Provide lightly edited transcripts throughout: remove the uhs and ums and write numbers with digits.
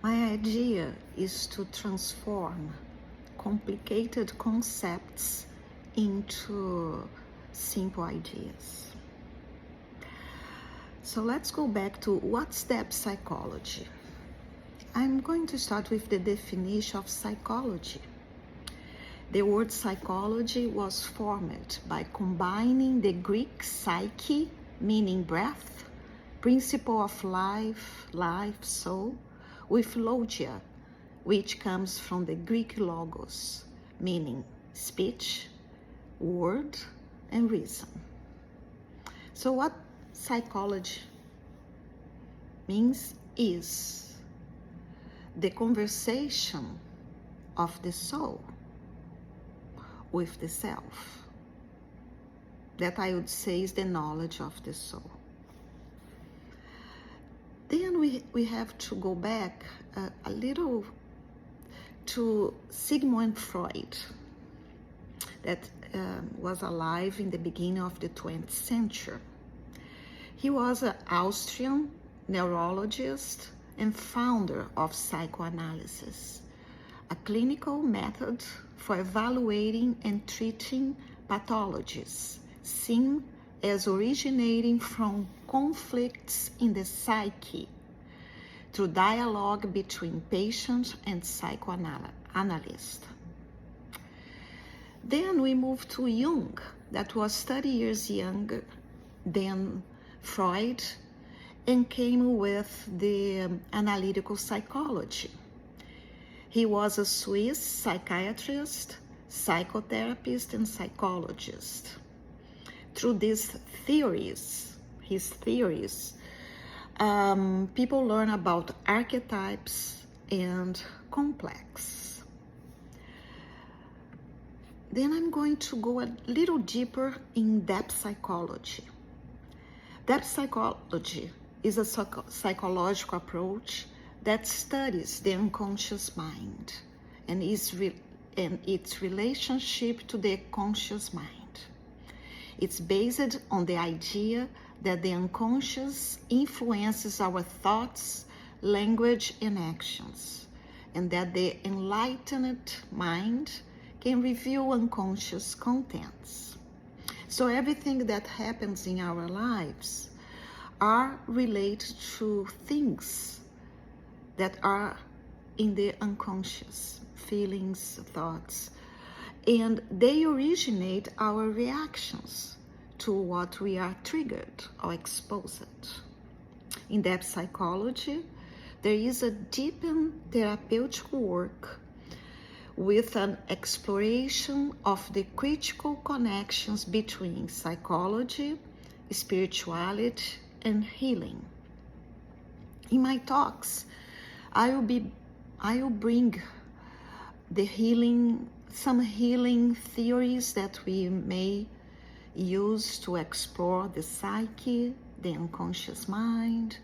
My idea is to transform complicated concepts into simple ideas. So let's go back to what's depth psychology. I'm going to start with the definition of psychology. The word psychology was formed by combining the Greek psyche, meaning breath, principle of life, soul, with logia, which comes from the Greek logos, meaning speech, word, and reason. So what psychology means is the conversation of the soul with the self. That I would say is the knowledge of the soul. Then we have to go back a little to Sigmund Freud, that was alive in the beginning of the 20th century. He was an Austrian neurologist and founder of psychoanalysis, a clinical method for evaluating and treating pathologies seen as originating from conflicts in the psyche through dialogue between patient and psychoanalyst. Then we move to Jung, that was 30 years younger than Freud, and came with the analytical psychology. He was a Swiss psychiatrist, psychotherapist, and psychologist. Through his theories, people learn about archetypes and complex. Then I'm going to go a little deeper in depth psychology. Depth psychology is a psychological approach that studies the unconscious mind and its relationship to the conscious mind. It's based on the idea that the unconscious influences our thoughts, language, and actions, and that the enlightened mind can reveal unconscious contents. So everything that happens in our lives are related to things that are in the unconscious, feelings, thoughts, and they originate our reactions to what we are triggered or exposed. In depth psychology, there is a deep and therapeutic work with an exploration of the critical connections between psychology, spirituality, and healing. In my talks, I will bring some healing theories that we may use to explore the psyche, the unconscious mind.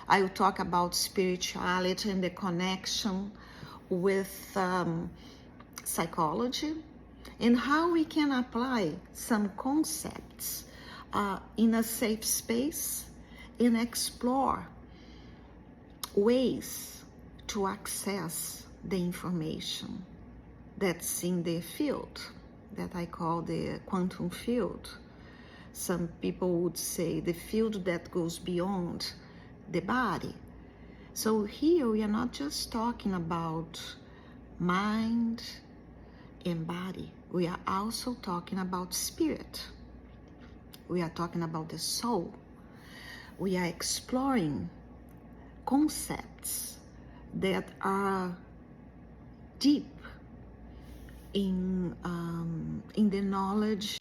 I will talk about spirituality and the connection with psychology, and how we can apply some concepts in a safe space and explore ways to access the information that's in the field that I call the quantum field. Some people would say the field that goes beyond the body. So here we are not just talking about mind and body. We are also talking about spirit. We are talking about the soul. We are exploring concepts that are deep in the knowledge